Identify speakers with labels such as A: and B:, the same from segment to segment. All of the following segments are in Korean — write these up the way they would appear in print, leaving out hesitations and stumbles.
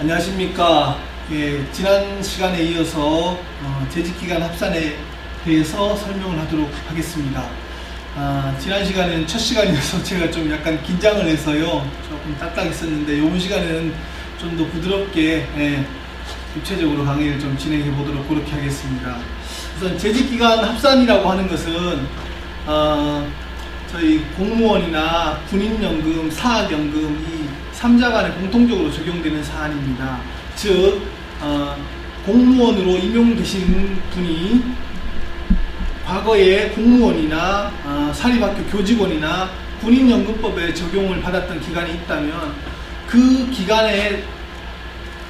A: 안녕하십니까. 예, 지난 시간에 이어서 재직기간 합산에 대해서 설명을 하도록 하겠습니다. 지난 시간에는 첫 시간이어서 제가 좀 약간 긴장을 해서요 조금 딱딱했었는데, 이번 시간에는 좀 더 부드럽게 구체적으로 강의를 좀 진행해 보도록 그렇게 하겠습니다. 우선 재직기간 합산이라고 하는 것은 저희 공무원이나 군인연금, 사학연금 이 3자 간에 공통적으로 적용되는 사안입니다. 즉 공무원으로 임용되신 분이 과거에 공무원이나 사립학교 교직원이나 군인연금법에 적용을 받았던 기간이 있다면 그 기간에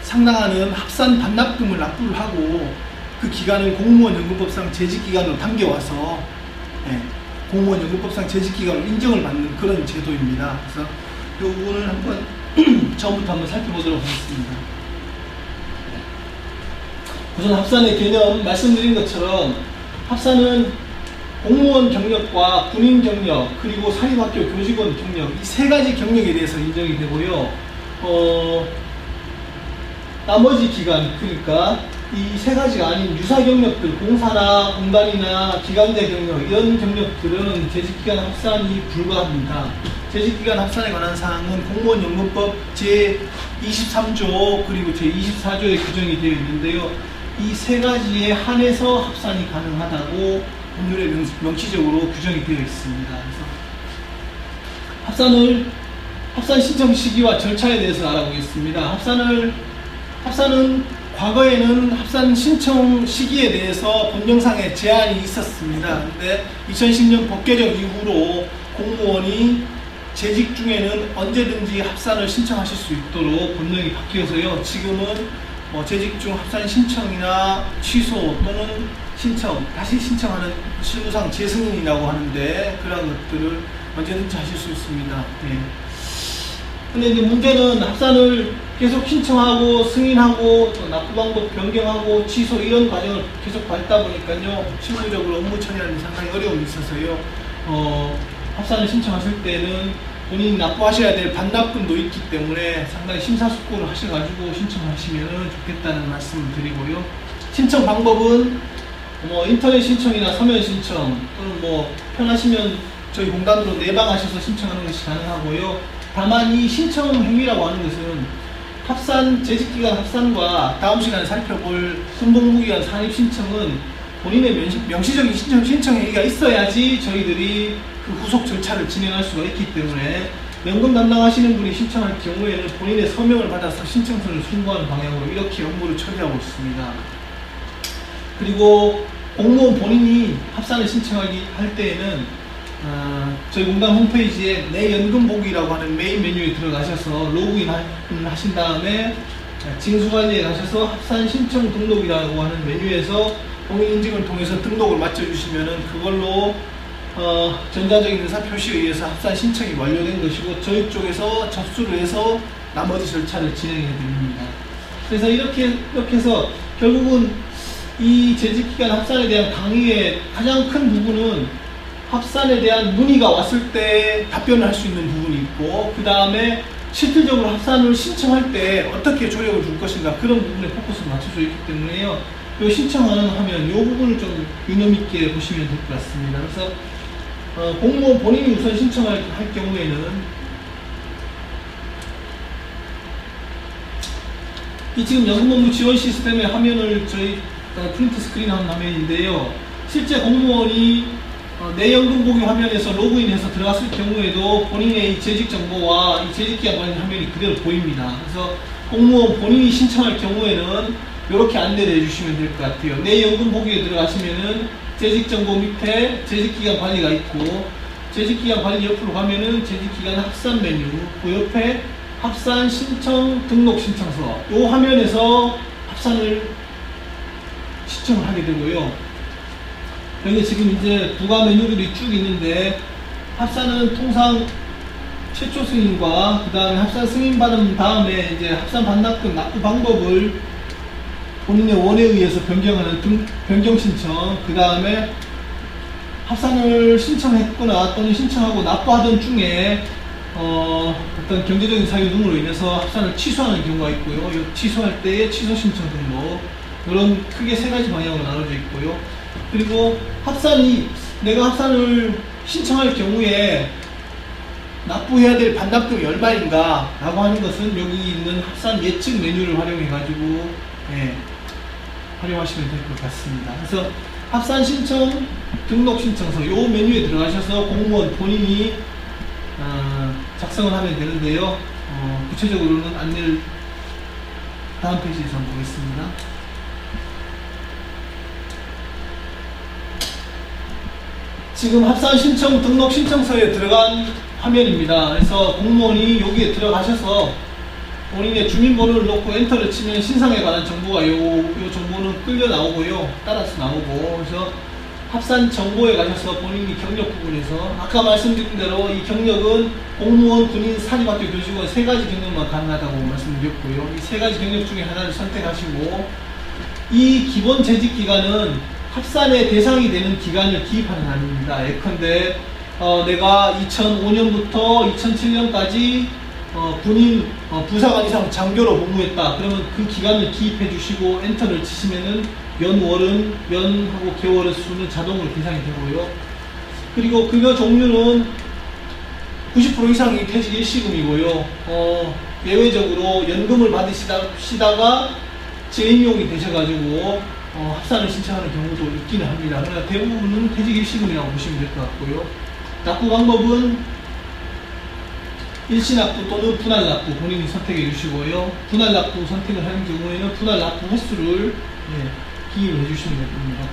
A: 상당하는 합산 반납금을 납부를 하고 그 기간을 공무원연금법상 재직기간으로 당겨와서 공무원연금법상 재직기간으로 인정을 받는 그런 제도입니다. 그래서 이 부분을 한번 처음부터 한번 살펴보도록 하겠습니다. 우선 합산의 개념 말씀드린 것처럼 합산은 공무원 경력과 군인 경력 그리고 사립학교 교직원 경력 이 세 가지 경력에 대해서 인정이 되고요. 나머지 기간, 그러니까 이 세 가지가 아닌 유사 경력들, 공사나 공단이나 기간제 경력 이런 경력들은 재직기간 합산이 불가합니다. 재직기간 합산에 관한 사항은 공무원연금법 제23조 그리고 제24조에 규정이 되어 있는데요. 이 세 가지에 한해서 합산이 가능하다고 법률에 명시적으로 규정이 되어 있습니다. 그래서 합산 신청 시기와 절차에 대해서 알아보겠습니다. 합산은 과거에는 합산 신청 시기에 대해서 법령상의 제한이 있었습니다. 근데 2010년 법 개정 이후로 공무원이 재직 중에는 언제든지 합산을 신청하실 수 있도록 법령이 바뀌어서요. 지금은 재직 중 합산 신청이나 취소 또는 다시 신청하는 실무상 재승인이라고 하는데 그런 것들을 언제든지 하실 수 있습니다. 근데 이제 문제는 합산을 계속 신청하고 승인하고 또 납부 방법 변경하고 취소 이런 과정을 계속 밟다 보니까요 실무적으로 업무 처리하는 데 상당히 어려움이 있어서요. 합산을 신청하실 때는 본인이 납부하셔야 될 반납금도 있기 때문에 상당히 심사숙고를 하셔가지고 신청하시면 좋겠다는 말씀을 드리고요. 신청 방법은 인터넷 신청이나 서면 신청 또는 편하시면 저희 공단으로 내방하셔서 신청하는 것이 가능하고요. 다만 이 신청 행위라고 하는 것은 재직기간 합산과 다음 시간에 살펴볼 순복무기간 산입신청은 본인의 명시적인 신청 행위가 있어야지 저희들이 그 후속 절차를 진행할 수가 있기 때문에 연금 담당하시는 분이 신청할 경우에는 본인의 서명을 받아서 신청서를 송부하는 방향으로 이렇게 업무를 처리하고 있습니다. 그리고 공무원 본인이 합산을 신청할 때에는 저희 공단 홈페이지에 내 연금 보기라고 하는 메인 메뉴에 들어가셔서 로그인 하신 다음에 징수관리에 가셔서 합산 신청 등록이라고 하는 메뉴에서 본인 인증을 통해서 등록을 맞춰주시면은 그걸로 전자적인 의사 표시에 의해서 합산 신청이 완료된 것이고 저희 쪽에서 접수를 해서 나머지 절차를 진행해 드립니다. 그래서 이렇게 해서 결국은 이 재직기간 합산에 대한 강의의 가장 큰 부분은 합산에 대한 문의가 왔을 때 답변을 할 수 있는 부분이 있고, 그 다음에 실질적으로 합산을 신청할 때 어떻게 조력을 줄 것인가 그런 부분에 포커스를 맞춰져 있기 때문에요. 이 신청하는 하면 이 부분을 좀 유념 있게 보시면 될 것 같습니다. 그래서 공무원 본인이 우선 신청할 경우에는 이 지금 연금업무 지원 시스템의 화면을 저희 프린트 스크린한 화면인데요. 실제 공무원이 내 연금 보기 화면에서 로그인해서 들어갔을 경우에도 본인의 이 재직 정보와 이 재직기간 관련 화면이 그대로 보입니다. 그래서 공무원 본인이 신청할 경우에는 이렇게 안내를 해주시면 될 것 같아요. 내 연금 보기에 들어가시면은 재직 정보 밑에 재직기간 관리가 있고, 재직기간 관리 옆으로 가면은 재직기간 합산 메뉴, 그 옆에 합산 신청 등록 신청서, 이 화면에서 합산을 신청을 하게 되고요. 여기 지금 이제 부가 메뉴들이 쭉 있는데, 합산은 통상 최초 승인과 그 다음에 합산 승인 받은 다음에 이제 합산 반납금 납부 방법을 본인의 원에 의해서 변경하는 변경 신청, 그 다음에 합산을 신청했거나 또는 신청하고 납부하던 중에 어떤 경제적인 사유 등으로 인해서 합산을 취소하는 경우가 있고요. 이 취소할 때의 취소 신청 등록, 이런 크게 세 가지 방향으로 나눠져 있고요. 그리고 내가 합산을 신청할 경우에 납부해야 될 반납금이 얼마인가 라고 하는 것은 여기 있는 합산 예측 메뉴를 활용해 가지고 활용하시면 될 것 같습니다. 그래서 합산 신청 등록 신청서 요 메뉴에 들어가셔서 공무원 본인이 작성을 하면 되는데요. 구체적으로는 안내를 다음 페이지에서 한번 보겠습니다. 지금 합산 신청 등록 신청서에 들어간 화면입니다. 그래서 공무원이 여기에 들어가셔서 본인의 주민번호를 넣고 엔터를 치면 신상에 관한 정보가 요 정보는 끌려 나오고요. 따라서 나오고, 그래서 합산 정보에 가셔서 본인이 경력 부분에서 아까 말씀드린 대로 이 경력은 공무원, 군인, 사립학교 교직원 세 가지 경력만 가능하다고 말씀드렸고요. 이 세 가지 경력 중에 하나를 선택하시고, 이 기본 재직 기간은 합산의 대상이 되는 기간을 기입하는 한입니다. 예컨대 내가 2005년부터 2007년까지 군인 부사관 이상 장교로 복무했다. 그러면 그 기간을 기입해 주시고 엔터를 치시면은 연하고 개월의 수는 자동으로 계산이 되고요. 그리고 급여 종류는 90% 이상이 퇴직 일시금이고요. 예외적으로 연금을 받으시다가 재임용이 되셔가지고 합산을 신청하는 경우도 있기는 합니다. 그러나 대부분은 퇴직 일시금이라고 보시면 될 것 같고요. 납부 방법은 일시납부 또는 분할납부 본인이 선택해 주시고요. 분할납부 선택을 하는 경우에는 분할납부 횟수를 기입해 주시면 됩니다.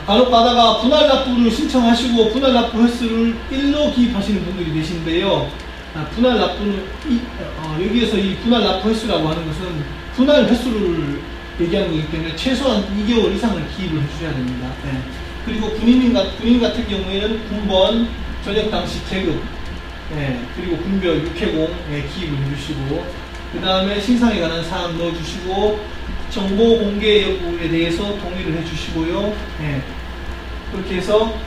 A: 간혹 가다가 분할납부를 신청하시고 분할납부 횟수를 1로 기입하시는 분들이 계신데요. 분할납부는 여기에서 이 분할납부 횟수라고 하는 것은 분할 횟수를 얘기하는 거기 때문에 최소한 2개월 이상을 기입을 해주셔야 됩니다. 그리고 군인 같은 경우에는 군번, 전역 당시 계급, 그리고 군별 6회공 기입을 해주시고, 그 다음에 신상에 관한 사항 넣어주시고, 정보 공개 여부에 대해서 동의를 해주시고요. 그렇게 해서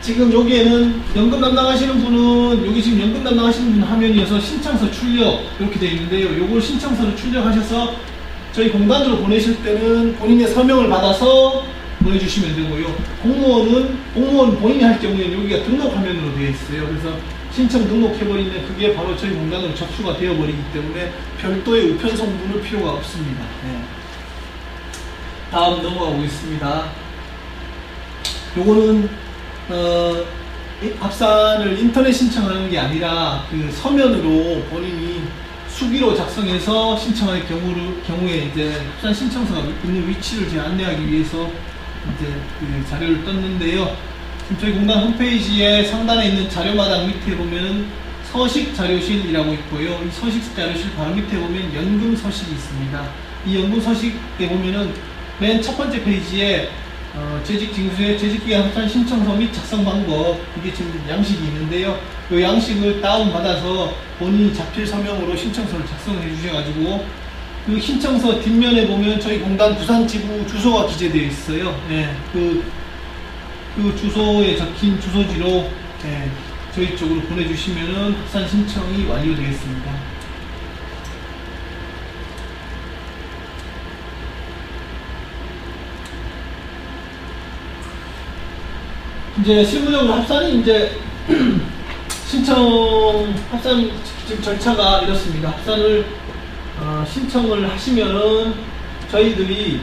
A: 지금 여기에는 연금 담당하시는 분은 여기 지금 연금 담당하시는 분 화면이어서 신청서 출력 이렇게 되어 있는데요. 요걸 신청서를 출력하셔서 저희 공단으로 보내실 때는 본인의 서명을 받아서 보내주시면 되고요. 공무원 본인이 할 경우에는 여기가 등록 화면으로 되어 있어요. 그래서 신청 등록해버리면 그게 바로 저희 공단으로 접수가 되어버리기 때문에 별도의 우편성분을 필요가 없습니다. 다음 넘어가 보겠습니다. 요거는 합산을 인터넷 신청하는 게 아니라 그 서면으로 본인이 수기로 작성해서 신청할 경우에 이제 합산 신청서가 있는 위치를 제가 안내하기 위해서 이제 그 자료를 떴는데요. 지금 저희 공단 홈페이지에 상단에 있는 자료마당 밑에 보면 서식 자료실이라고 있고요. 이 서식 자료실 바로 밑에 보면 연금 서식이 있습니다. 이 연금 서식에 보면은 맨 첫 번째 페이지에 재직 징수의 재직기간 합산 신청서 및 작성 방법, 이게 지금 양식이 있는데요. 이 양식을 다운받아서 본인이 자필 서명으로 신청서를 작성해 주셔가지고 그 신청서 뒷면에 보면 저희 공단 부산지부 주소가 기재되어 있어요. 그 주소에 적힌 주소지로 저희 쪽으로 보내주시면은 합산 신청이 완료되겠습니다. 이제 실무적으로 합산이 이제 합산 지금 절차가 이렇습니다. 합산을 신청을 하시면은 저희들이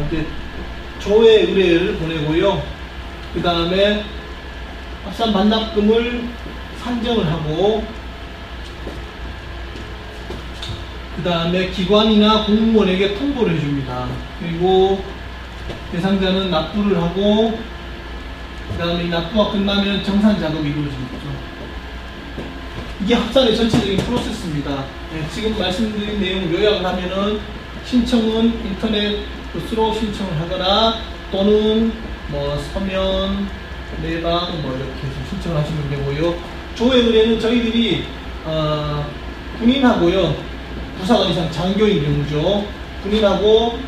A: 이제 조회 의뢰를 보내고요. 그 다음에 합산 반납금을 산정을 하고, 그 다음에 기관이나 공무원에게 통보를 해줍니다. 그리고 대상자는 납부를 하고, 그 다음에 이 납부가 끝나면 정산 작업이 이루어지겠죠. 이게 합산의 전체적인 프로세스입니다. 지금 말씀드린 내용을 요약을 하면은 신청은 인터넷으로 신청을 하거나 또는 뭐 서면, 내방 뭐 이렇게 해서 신청을 하시면 되고요. 조회 의뢰는 저희들이 군인하고요, 부사관 이상 장교인 경우죠. 군인하고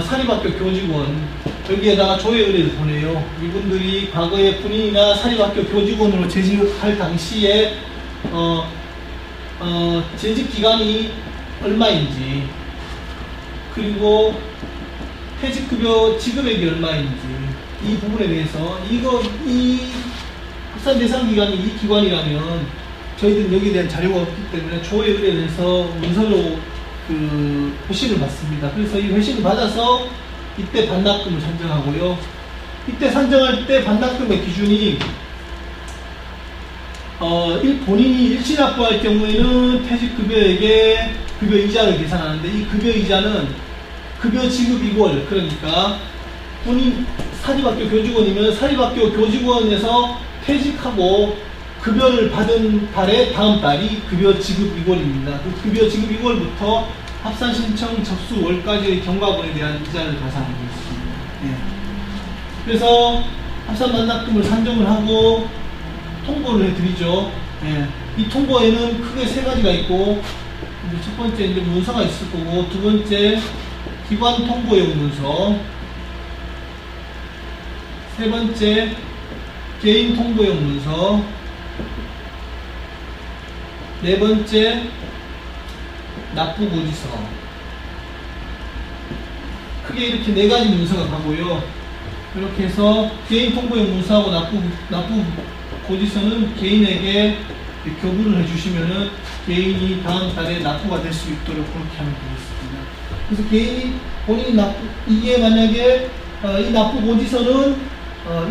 A: 사립학교 교직원, 여기에다가 조회 의뢰를 보내요. 이분들이 과거에 군인이나 사립학교 교직원으로 재직할 당시에 재직 기간이 얼마인지, 그리고 퇴직급여 지급액이 얼마인지, 이 부분에 대해서 이 합산 대상 기관이 이 기관이라면 저희들은 여기에 대한 자료가 없기 때문에 조회 의뢰를 해서 문서로 회신을 받습니다. 그래서 이 회신을 받아서 이때 반납금을 산정하고요. 이때 산정할 때 반납금의 기준이 본인이 일시납부할 경우에는 퇴직급여액의 급여이자를 계산하는데, 이 급여이자는 급여 지급 이월, 그러니까 본인 사립학교 교직원이면 사립학교 교직원에서 퇴직하고 급여를 받은 달의 다음 달이 급여 지급 이월입니다. 그 급여 지급 이월부터 합산 신청 접수 월까지의 경과분에 대한 이자를 가산하고 있습니다. 예. 그래서 합산 반납금을 산정을 하고 통보를 해드리죠. 예. 이 통보에는 크게 세 가지가 있고, 이제 첫 번째 이제 문서가 있을 거고, 두 번째 기관 통보용 문서, 세 번째 개인 통보용 문서, 네 번째 납부 고지서. 크게 이렇게 네 가지 문서가 가고요. 이렇게 해서 개인 통보용 문서하고 납부 고지서는 개인에게 교부를 해주시면은 개인이 다음 달에 납부가 될 수 있도록 그렇게 하면 되겠습니다. 그래서 개인이 본인이 이게 만약에 이 납부 고지서는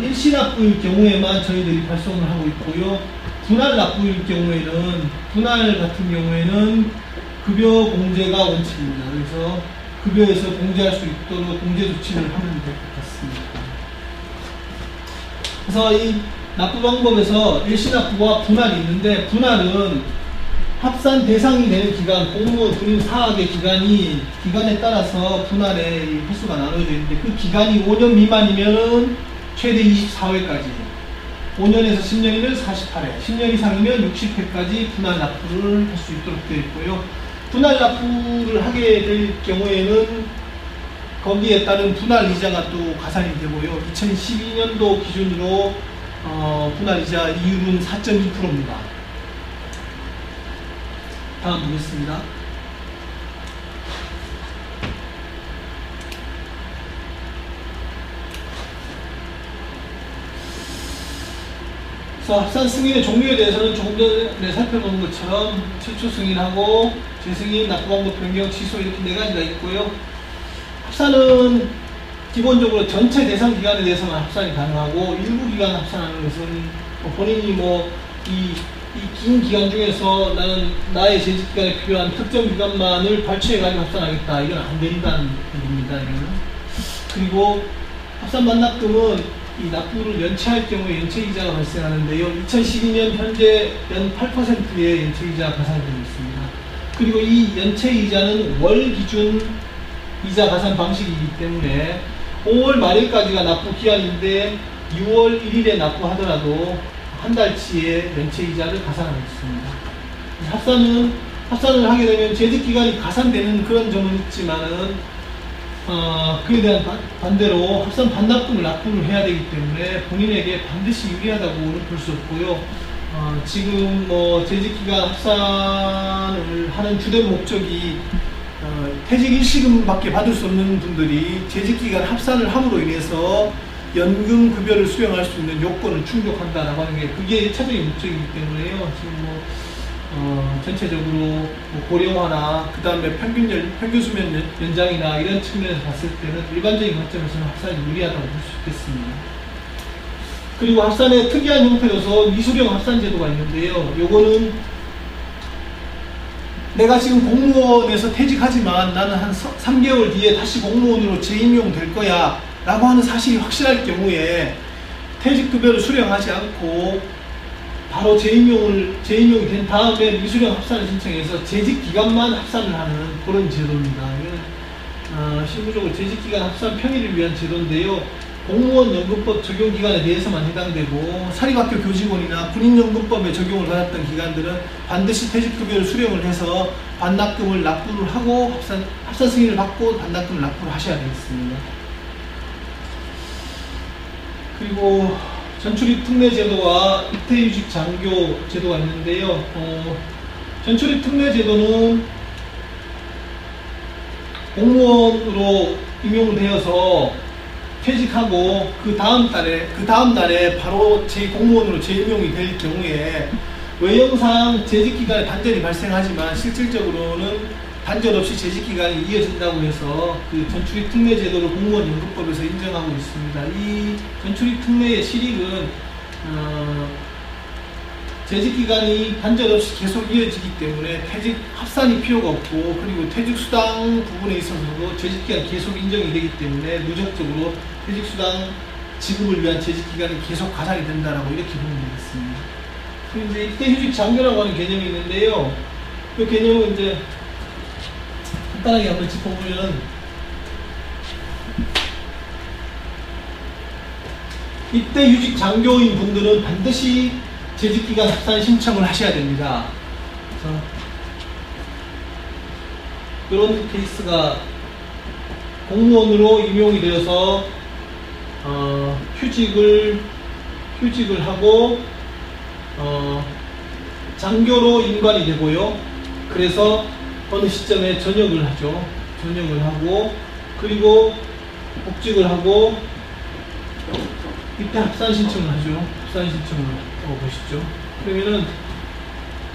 A: 일시 납부일 경우에만 저희들이 발송을 하고 있고요. 분할 납부일 경우에는, 분할 같은 경우에는 급여 공제가 원칙입니다. 그래서 급여에서 공제할 수 있도록 공제 조치를 하면 될 것 같습니다. 그래서 이 납부 방법에서 일시 납부와 분할이 있는데, 분할은 합산 대상이 되는 기간, 공무원, 군인, 사학의 기간에 따라서 분할의 횟수가 나눠져 있는데, 그 기간이 5년 미만이면 최대 24회까지, 5년에서 10년이면 48회, 10년 이상이면 60회까지 분할 납부를 할 수 있도록 되어 있고요. 분할 납부를 하게 될 경우에는 거기에 따른 분할 이자가 또 가산이 되고요. 2012년도 기준으로 분할 이자 이율은 4.2%입니다. 다음 보겠습니다. 그래서 합산 승인의 종류에 대해서는 조금 전에 살펴본 것처럼 최초 승인하고 재승인, 납부 방법 변경, 취소 이렇게 네 가지가 있고요. 합산은 기본적으로 전체 대상 기간에 대해서만 합산이 가능하고, 일부 기간 합산하는 것은 본인이 이 긴 기간 중에서 나는 나의 재직 기간에 필요한 특정 기간만을 발췌해가지고 합산하겠다, 이건 안 된다는 얘기입니다. 이거는. 그리고 합산 반납금은 이 납부를 연체할 경우에 연체이자가 발생하는데요. 2012년 현재 연 8%의 연체이자가 가산되고 있습니다. 그리고 이 연체이자는 월 기준 이자 가산 방식이기 때문에 5월 말일까지가 납부 기한인데 6월 1일에 납부하더라도 한 달치의 연체이자를 가산하고 있습니다. 합산을 하게 되면 재직기간이 가산되는 그런 점은 있지만은 그에 대한 반대로 합산 반납금을 납부를 해야 되기 때문에 본인에게 반드시 유리하다고는 볼 수 없고요. 지금 재직기간 합산을 하는 주된 목적이 퇴직 일시금밖에 받을 수 없는 분들이 재직기간 합산을 함으로 인해서 연금 급여를 수령할 수 있는 요건을 충족한다라고 하는 게 그게 1차적인 목적이기 때문에요. 지금 전체적으로 고령화나 그 다음에 평균 수명 연장이나 이런 측면에서 봤을 때는 일반적인 관점에서는 합산이 유리하다고 볼 수 있겠습니다. 그리고 합산의 특이한 형태로서 미수령 합산 제도가 있는데요. 요거는 내가 지금 공무원에서 퇴직하지만 나는 한 3개월 뒤에 다시 공무원으로 재임용 될 거야 라고 하는 사실이 확실할 경우에 퇴직급여를 수령하지 않고 바로 재임용이 된 다음에 미수령 합산을 신청해서 재직기간만 합산을 하는 그런 제도입니다. 이건 실무적으로 재직기간 합산 평일을 위한 제도인데요. 공무원 연금법 적용 기간에 대해서만 해당되고 사립학교 교직원이나 군인연금법에 적용을 받았던 기관들은 반드시 퇴직급여를 수령을 해서 반납금을 납부를 하고 합산 승인을 받고 반납금을 납부를 하셔야 되겠습니다. 그리고 전출입 특례 제도와 입퇴휴직 장교 제도가 있는데요. 전출입 특례 제도는 공무원으로 임용을 되어서 퇴직하고 그 다음 날에 바로 공무원으로 재임용이 될 경우에 외형상 재직기간에 단절이 발생하지만 실질적으로는 단절 없이 재직기간이 이어진다고 해서 그 전출입 특례 제도를 공무원 연금법에서 인정하고 있습니다. 이 전출입 특례의 실익은 재직기간이 단절 없이 계속 이어지기 때문에 퇴직 합산이 필요가 없고, 그리고 퇴직수당 부분에 있어서도 재직기간 계속 인정이 되기 때문에 누적적으로 퇴직수당 지급을 위한 재직기간이 계속 가산이 된다라고 이렇게 보면 되겠습니다. 그리고 이제 입퇴휴직 장교라고 하는 개념이 있는데요. 이 개념은 이제 간단하게 한번 짚어보면, 입퇴휴직 장교인 분들은 반드시 재직기간 합산 신청을 하셔야 됩니다. 그래서 이런 케이스가 공무원으로 임용이 되어서 휴직을 하고 장교로 임관이 되고요. 그래서 어느 시점에 전역을 하죠. 전역을 하고 그리고 복직을 하고 이때 합산 신청을 하죠. 합산 신청을 보시죠. 그러면은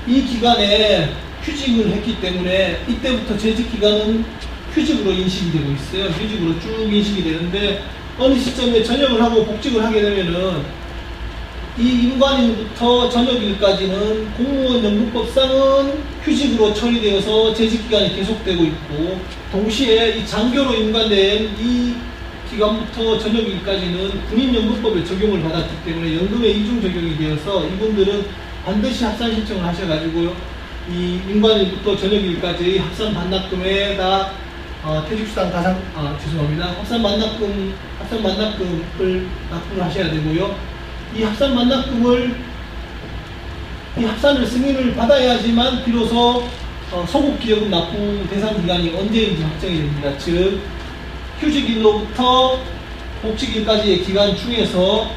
A: 이 기간에 휴직을 했기 때문에 이때부터 재직 기간은 휴직으로 인식이 되고 있어요. 휴직으로 쭉 인식이 되는데 어느 시점에 전역을 하고 복직을 하게 되면은 이 임관일부터 전역일까지는 공무원 연금법상은 휴직으로 처리되어서 재직 기간이 계속되고 있고, 동시에 이 장교로 임관된 이 기간부터 전역일까지는 군인연금법에 적용을 받았기 때문에 연금에 이중 적용이 되어서 이분들은 반드시 합산 신청을 하셔가지고요. 이 임관일부터 전역일까지 합산 반납금에다 퇴직수당 가상 죄송합니다. 합산 반납금을 납부를 하셔야 되고요. 이 합산을 승인을 받아야지만 비로소 소급기여금 납부 대상 기간이 언제인지 확정이 됩니다. 즉 휴직일로부터 복직일까지의 기간 중에서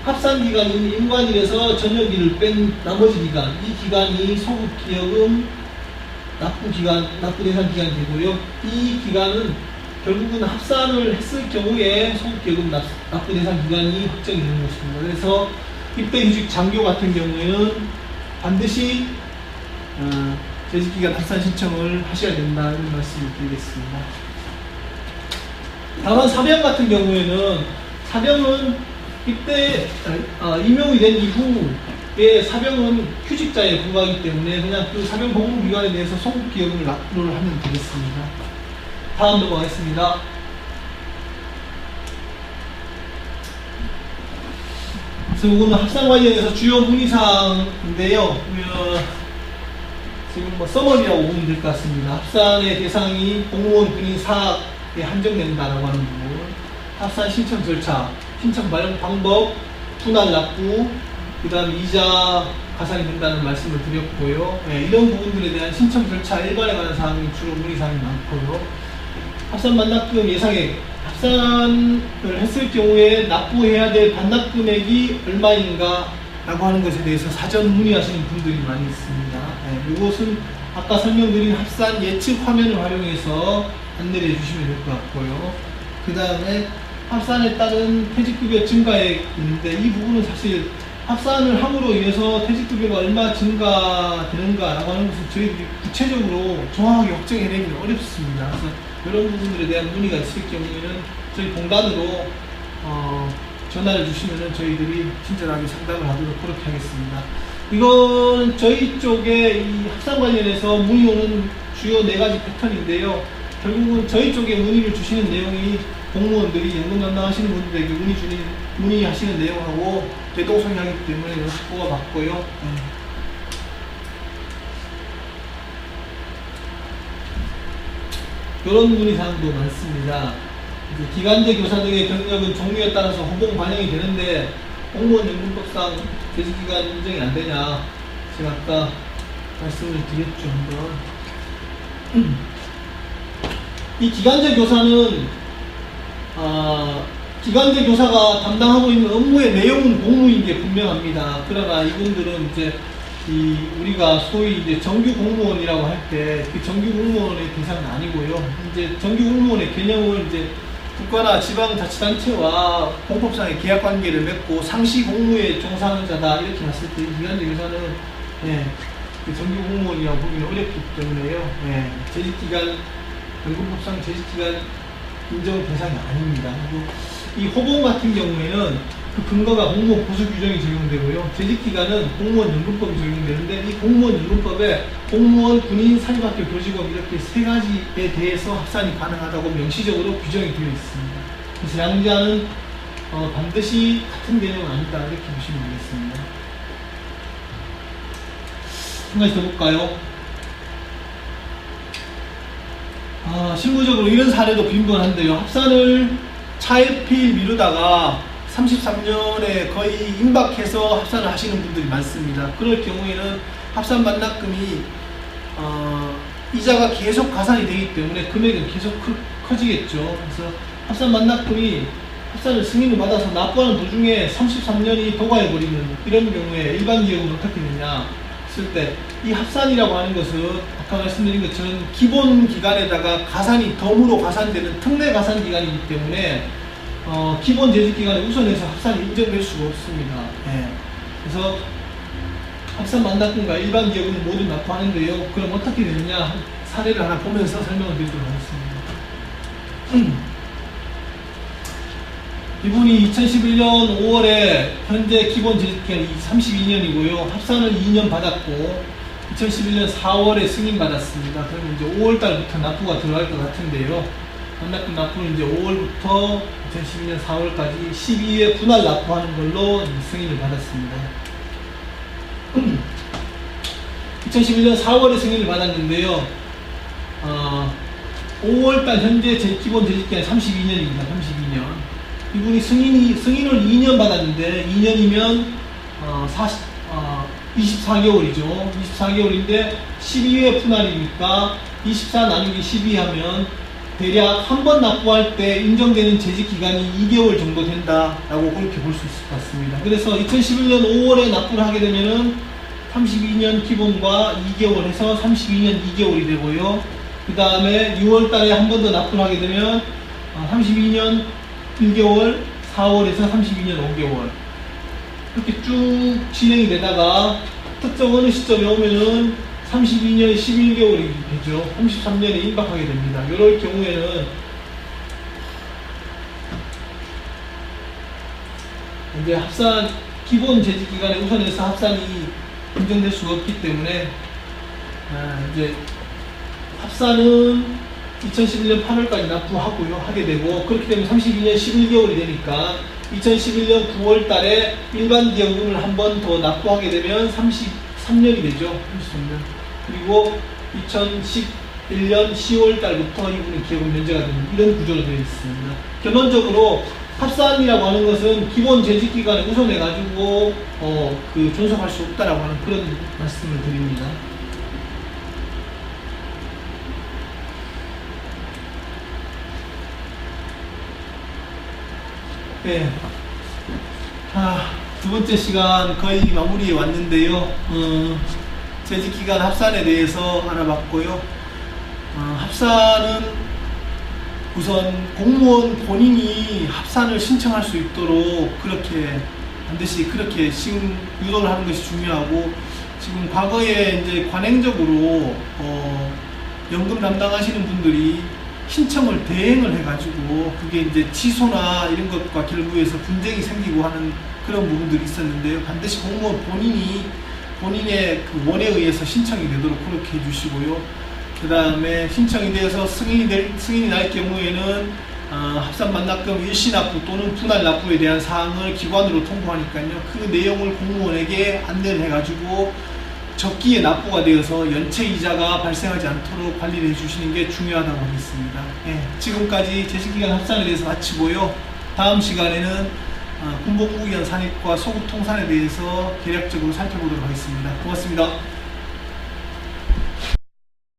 A: 합산 기간인 임관일에서 전역일을 뺀 나머지 기간, 이 기간이 소급기여금 납부 대상 기간이 되고요. 이 기간은 결국은 합산을 했을 경우에 소급기여금 납부 대상 기간이 확정이 되는 것입니다. 그래서 입퇴휴직 장교 같은 경우에는 반드시 재직기간 합산 신청을 하셔야 된다는 말씀을 드리겠습니다. 다만 사병 같은 경우에는 사병은 임용이 된 이후에 사병은 휴직자에 불과하기 때문에 그냥 그 사병 복무기간에 대해서 소급기여금을 납부를 하면 되겠습니다. 다음 넘어가겠습니다. 그래서 이거는 합산 관련해서 주요 문의사항인데요. 지금 서머리라고 보면 될 것 같습니다. 합산의 대상이 공무원, 군인, 사학에 한정된다라고 하는 부분, 합산 신청 절차, 신청 발령 방법, 분할 납부, 그 다음에 이자 가산이 된다는 말씀을 드렸고요. 이런 부분들에 대한 신청 절차 일반에 관한 사항이 주로 문의사항이 많고요. 합산 반납금 예상액, 합산을 했을 경우에 납부해야 될 반납금액이 얼마인가 라고 하는 것에 대해서 사전 문의하시는 분들이 많이 있습니다. 이것은 아까 설명드린 합산 예측 화면을 활용해서 안내를 해주시면 될 것 같고요. 그 다음에 합산에 따른 퇴직급여 증가액 있는데, 이 부분은 사실 합산을 함으로 인해서 퇴직급여가 얼마 증가되는가 라고 하는 것은 저희들이 구체적으로 정확하게 확정해내기는 어렵습니다. 그래서 이런 부분들에 대한 문의가 있을 경우에는 저희 공단으로 전화를 주시면 저희들이 친절하게 상담을 하도록 그렇게 하겠습니다. 이건 저희 쪽에 이 합산 관련해서 문의 오는 주요 4가지 패턴인데요. 결국은 저희 쪽에 문의를 주시는 내용이 공무원들이 연금 담당하시는 분들에게 문의하시는 내용하고 대동소이하기 때문에 연습보가 맞고요. 이런 문의사항도 많습니다. 이제 기간제 교사 등의 경력은 종류에 따라서 호봉 반영이 되는데 공무원 연금법상 재직기간 인정이 안 되냐, 제가 아까 말씀을 드렸죠. 한번 이 기간제 교사는 기간제 교사가 담당하고 있는 업무의 내용은 공무인 게 분명합니다. 그러나 이분들은 이제 우리가 소위 이제 정규 공무원이라고 할 때 그 정규 공무원의 대상은 아니고요. 이제 정규 공무원의 개념을 이제 국가나 지방자치단체와 공법상의 계약 관계를 맺고 상시 공무에 종사하는 자다, 이렇게 봤을 때 기간제 교사는 그 정규 공무원이라고 보기는 어렵기 때문에요. 재직기간, 연금법상 재직기간 인정 대상이 아닙니다. 그리고 이 호봉 같은 경우에는 그 근거가 공무원 보수 규정이 적용되고요. 재직기간은 공무원 연금법이 적용되는데, 이 공무원 연금법에 공무원, 군인, 사립학교, 교직원 이렇게 세 가지에 대해서 합산이 가능하다고 명시적으로 규정이 되어 있습니다. 그래서 양자는 반드시 같은 개념은 아니다, 이렇게 보시면 되겠습니다. 한 가지 더 볼까요? 실무적으로 이런 사례도 빈번한데요. 합산을 차일피일 미루다가 33년에 거의 임박해서 합산을 하시는 분들이 많습니다. 그럴 경우에는 합산 반납금이 이자가 계속 가산이 되기 때문에 금액은 계속 커지겠죠. 그래서 합산 반납금이 합산을 승인을 받아서 납부하는 도중에 33년이 도과해버리는 이런 경우에 일반 기업은 어떻게 되냐 했을 때, 이 합산이라고 하는 것은 아까 말씀드린 것처럼 기본 기간에다가 가산이 덤으로 가산되는 특례 가산 기간이기 때문에 기본 재직기간에 우선해서 합산이 인정될 수가 없습니다. 그래서 합산 반납금과 일반 기업은 모두 납부하는데요. 그럼 어떻게 되느냐, 사례를 하나 보면서 설명을 드리도록 하겠습니다. 이분이 2011년 5월에 현재 기본 재직기간이 32년이고요. 합산을 2년 받았고 2011년 4월에 승인받았습니다. 그러면 이제 5월달부터 납부가 들어갈 것 같은데요. 반납금 납부는 이제 5월부터 2012년 4월까지 12회 분할 납부하는 걸로 승인을 받았습니다. 2011년 4월에 승인을 받았는데요. 5월달 현재 기본 재직기간 32년입니다. 32년. 이분이 승인을 2년 받았는데 2년이면 24개월이죠. 24개월인데 12회 분할이니까 24 나누기 12 하면 대략 한 번 납부할 때 인정되는 재직기간이 2개월 정도 된다라고 그렇게 볼 수 있을 것 같습니다. 그래서 2011년 5월에 납부를 하게 되면은 32년 기본과 2개월 해서 32년 2개월이 되고요. 그 다음에 6월 달에 한 번 더 납부를 하게 되면 32년 1개월, 4월에서 32년 5개월 이렇게 쭉 진행이 되다가 특정 어느 시점에 오면은 32년 11개월이 되죠. 33년에 임박하게 됩니다. 이럴 경우에는 이제 합산 기본 재직기간에 우선해서 합산이 인정될 수가 없기 때문에 이제 합산은 2011년 8월까지 납부하고요, 하게 되고, 그렇게 되면 32년 11개월이 되니까 2011년 9월 달에 일반 기여금을 한 번 더 납부하게 되면 33년이 되죠. 33년. 그리고 2011년 10월 달부터 이분의 기여금 면제가 되는 이런 구조로 되어 있습니다. 결론적으로 합산이라고 하는 것은 기본 재직기간에 우선해가지고 존속할 수 없다라고 하는 그런 말씀을 드립니다. 네. 두 번째 시간 거의 마무리에 왔는데요. 재직기간 합산에 대해서 알아봤고요. 합산은 우선 공무원 본인이 합산을 신청할 수 있도록 그렇게 반드시 그렇게 지금 유도를 하는 것이 중요하고, 지금 과거에 이제 관행적으로 연금 담당하시는 분들이 신청을 대행을 해가지고 그게 이제 취소나 이런 것과 결부해서 분쟁이 생기고 하는 그런 부분들이 있었는데요. 반드시 공무원 본인의 그 원에 의해서 신청이 되도록 그렇게 해주시고요. 그 다음에 신청이 되어서 승인이 날 경우에는 합산 반납금 일시납부 또는 분할 납부에 대한 사항을 기관으로 통보하니까요. 그 내용을 공무원에게 안내를 해가지고 적기에 납부가 되어서 연체 이자가 발생하지 않도록 관리를 해주시는 게 중요하다고 하겠습니다. 예, 지금까지 제시기간 합산에 대해서 마치고요. 다음 시간에는 군복무기한 산입과 소급통산에 대해서 계략적으로 살펴보도록 하겠습니다. 고맙습니다.